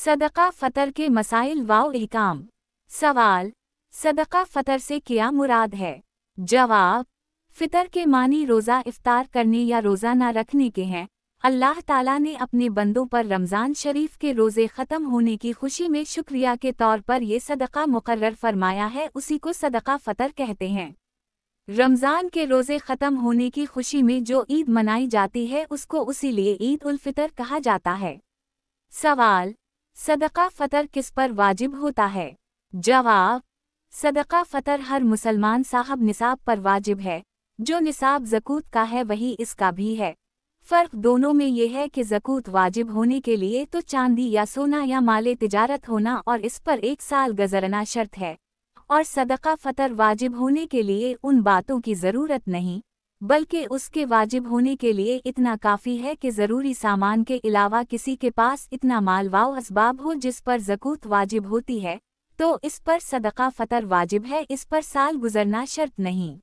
सदका फ़तर के मसाइल व अहकाम। सवाल, सदका फ़तर से क्या मुराद है? जवाब, फ़ितर के मानी रोज़ा इफ्तार करने या रोज़ा न रखने के हैं। अल्लाह ताला ने अपने बंदों पर रमज़ान शरीफ के रोज़े ख़त्म होने की खुशी में शुक्रिया के तौर पर ये सदका मुकर्रर फरमाया है, उसी को सदका फ़तर कहते हैं। रमज़ान के रोज़े ख़त्म होने की खुशी में जो ईद मनाई जाती है उसको उसीलिए ईद उल फ़ितर कहा जाता है। सवाल, सदका फ़तर किस पर वाजिब होता है? जवाब, सदका फ़तर हर मुसलमान साहब निसाब पर वाजिब है। जो निसाब ज़कूत का है वही इसका भी है। फ़र्क दोनों में ये है कि ज़कूत वाजिब होने के लिए तो चांदी या सोना या माले तिजारत होना और इस पर 1 साल गुज़रना शर्त है, और सदका फ़तर वाजिब होने के लिए उन बातों की ज़रूरत नहीं, बल्कि उसके वाजिब होने के लिए इतना काफ़ी है कि ज़रूरी सामान के अलावा किसी के पास इतना माल व असबाब हो जिस पर ज़कूत वाजिब होती है, तो इस पर सदका फ़तर वाजिब है, इस पर साल गुज़रना शर्त नहीं।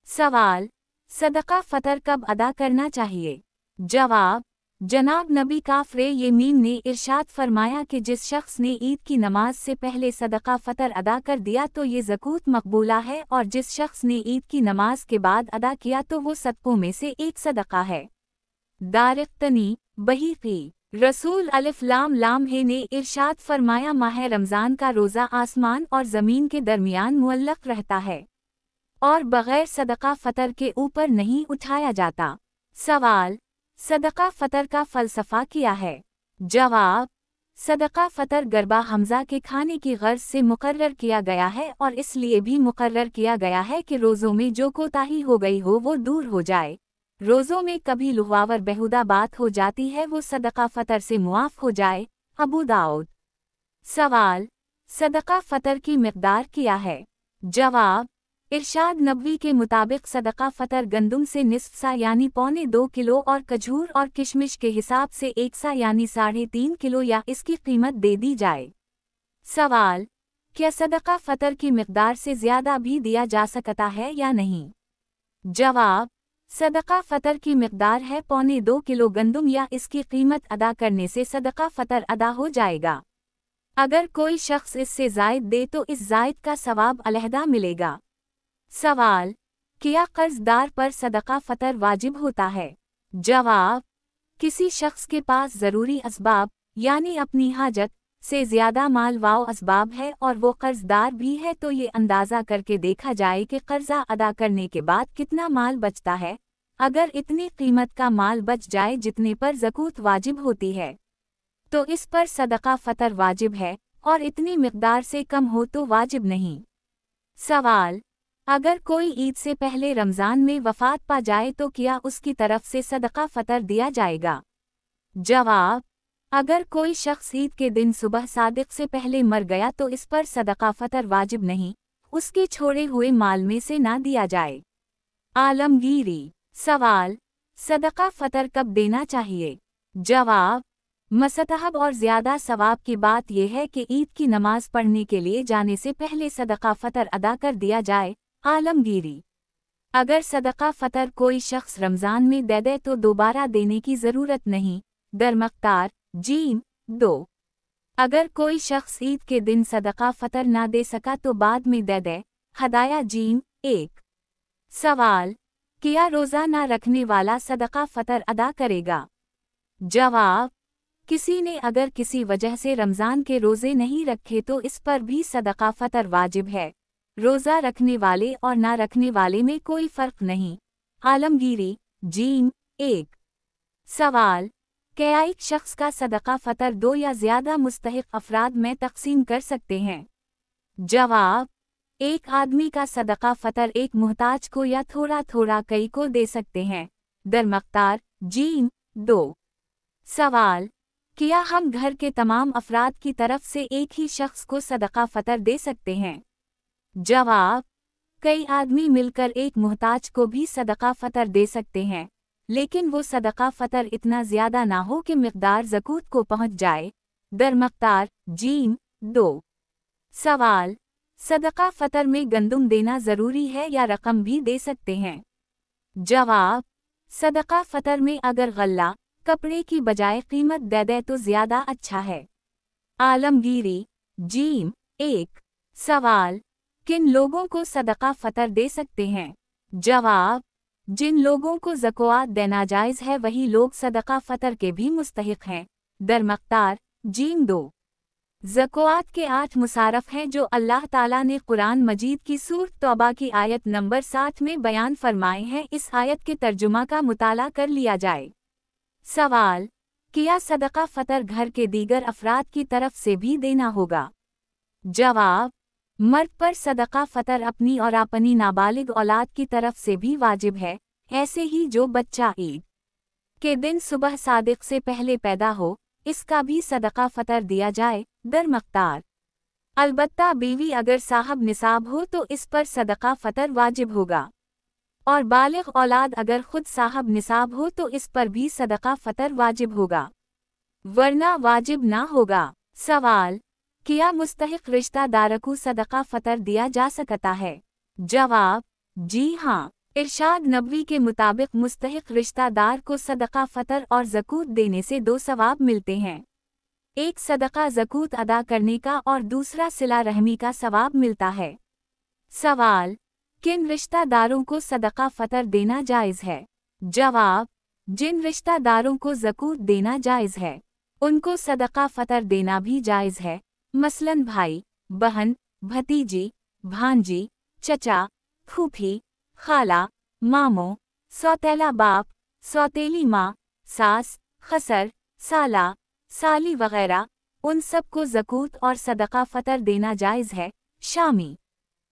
सवाल, सदका फ़तर कब अदा करना चाहिए? जवाब, जनाब नबी काफ़रे यमीन ने इरशाद फरमाया कि जिस शख्स ने ईद की नमाज से पहले सदका फ़तर अदा कर दिया तो ये ज़कूत मकबूला है, और जिस शख्स ने ईद की नमाज के बाद अदा किया तो वो सदक़ों में से एक सदका है। दारिक़्तनी, बहीक़ी। रसूल अलिफ़ लाम लाम हे ने इरशाद फरमाया, माह रमज़ान का रोज़ा आसमान और ज़मीन के दरमियान मुअल्लक़ रहता है और बग़ैर सदका फ़तर के ऊपर नहीं उठाया जाता। सवाल, सदका फ़तर का फ़लसफ़ा क्या है? जवाब, सदका फ़तर गरबा हमज़ा के खाने की गर्ज़ से मुकर्रर किया गया है, और इसलिए भी मुकर्रर किया गया है कि रोज़ों में जो कोताही हो गई हो वो दूर हो जाए। रोज़ों में कभी लुग़ावर बेहुदा बात हो जाती है वो सदका फ़तर से मुआफ़ हो जाए। अबू दाऊद। सवाल, सदका फ़तर की मिक़दार क्या है? जवाब, इरशाद नबवी के मुताबिक सदका फ़तर गंदुम से निस्फ़ सा यानी 1.25 किलो और खजूर और किशमिश के हिसाब से 1 सा यानी 3.5 किलो या इसकी कीमत दे दी जाए। सवाल, क्या सदका फ़तर की मिक़दार से ज़्यादा भी दिया जा सकता है या नहीं? जवाब, सदका फ़तर की मिक़दार है 1.25 किलो गंदुम या इसकी कीमत अदा करने से सदका फ़तर अदा हो जाएगा। अगर कोई शख्स इससे ज़ायद दे तो इस ज़ायद का सवाब अलहदा मिलेगा। सवाल, क्या कर्ज़दार पर सदका फ़तर वाजिब होता है? जवाब, किसी शख्स के पास ज़रूरी असबाब यानी अपनी हाजत से ज़्यादा माल व असबाब है और वो कर्ज़दार भी है तो ये अंदाज़ा करके देखा जाए कि कर्ज़ा अदा करने के बाद कितना माल बचता है। अगर इतनी कीमत का माल बच जाए जितने पर ज़कूत वाजिब होती है तो इस पर सदका फ़तर वाजिब है, और इतनी मिक़दार से कम हो तो वाजिब नहीं। सवाल, अगर कोई ईद से पहले रमज़ान में वफ़ात पा जाए तो क्या उसकी तरफ से सदका फ़तर दिया जाएगा? जवाब, अगर कोई शख्स ईद के दिन सुबह सादिक़ से पहले मर गया तो इस पर सदका फ़तर वाजिब नहीं, उसके छोड़े हुए माल में से ना दिया जाए। आलमगीरी। सवाल, सदका फ़तर कब देना चाहिए? जवाब, मस्तहब और ज़्यादा सवाब की बात यह है कि ईद की नमाज पढ़ने के लिए जाने से पहले सदका फ़तर अदा कर दिया जाए। आलमगीरी। अगर सदका फ़तर कोई शख्स रमज़ान में दे दे तो दोबारा देने की ज़रूरत नहीं। दरमख्तार जीम 2। अगर कोई शख्स ईद के दिन सदका फ़तर ना दे सका तो बाद में दे दे। हदाया जीम 1। सवाल, क्या रोज़ा ना रखने वाला सदका फ़तर अदा करेगा? जवाब, किसी ने अगर किसी वजह से रमज़ान के रोज़े नहीं रखे तो इस पर भी सदका फ़तर वाजिब है। रोज़ा रखने वाले और ना रखने वाले में कोई फ़र्क नहीं। आलमगीरी जीम 1। सवाल, क्या एक शख्स का सदका फ़तर 2 या ज़्यादा मुस्तहिक़ अफ़राद में तक़सीम कर सकते हैं? जवाब, एक आदमी का सदका फ़तर एक मुहताज को या थोड़ा थोड़ा कई को दे सकते हैं। दरमख्तार जीम 2। सवाल, क्या हम घर के तमाम अफ़राद की तरफ से एक ही शख्स को सदका फ़तर दे सकते हैं? जवाब, कई आदमी मिलकर एक मुहताज को भी सदका फ़तर दे सकते हैं, लेकिन वो सदका फ़तर इतना ज़्यादा ना हो कि मिक़दार ज़कूत को पहुँच जाए। दरमख्तार जीम 2। सवाल, सदका फ़तर में गंदुम देना ज़रूरी है या रकम भी दे सकते हैं? जवाब, सदका फ़तर में अगर गल्ला कपड़े की बजाय कीमत दे दे तो ज़्यादा अच्छा है। आलमगीरी। जीम। 1 सवाल, किन लोगों को सदका फतर दे सकते हैं? जवाब, जिन लोगों को ज़कात देना जायज़ है वही लोग सदका फतर के भी मुस्तहिक हैं। दरमख्तार। जीम 2 ज़कात के 8 मुसारफ हैं जो अल्लाह ताला ने कुरान मजीद की सूरत तौबा की आयत नंबर 7 में बयान फरमाए हैं। इस आयत के तर्जुमा का मुताला कर लिया जाए। सवाल, क्या सदका फतर घर के दीगर अफराद की तरफ से भी देना होगा? जवाब, मर्द पर सदका फतर अपनी और अपनी नाबालिग औलाद की तरफ से भी वाजिब है, ऐसे ही जो बच्चा ईद के दिन सुबह सादिक से पहले पैदा हो, इसका भी सदका फतर दिया जाए। दरमख्तार। अलबत्ता बीवी अगर साहब निसाब हो तो इस पर सदका फतर वाजिब होगा, और बालिग औलाद अगर खुद साहब निसाब हो तो इस पर भी सदका फतर वाजिब होगा, वरना वाजिब ना होगा। सवाल, क्या मुस्तहिक रिश्तेदार को सदका फतर दिया जा सकता है? जवाब, जी हाँ। इरशाद नबवी के मुताबिक मुस्तहिक रिश्तेदार को सदका फतर और ज़कात देने से 2 सवाब मिलते हैं। एक सदका ज़कात अदा करने का और दूसरा सिला रहमी का सवाब मिलता है। सवाल, किन रिश्तेदारों को सदका फतर देना जायज़ है? जवाब, जिन रिश्तेदारों को ज़कात देना जायज़ है, उनको सदका फतर देना भी जायज़ है। मसलन भाई, बहन, भतीजी, भांजी, चचा, फूफी, खाला, मामो, सौतेला बाप, सौतेली माँ, सास, खसर, साला, साली वगैरह, उन सब को ज़कात और सदका फतर देना जायज़ है। शामी।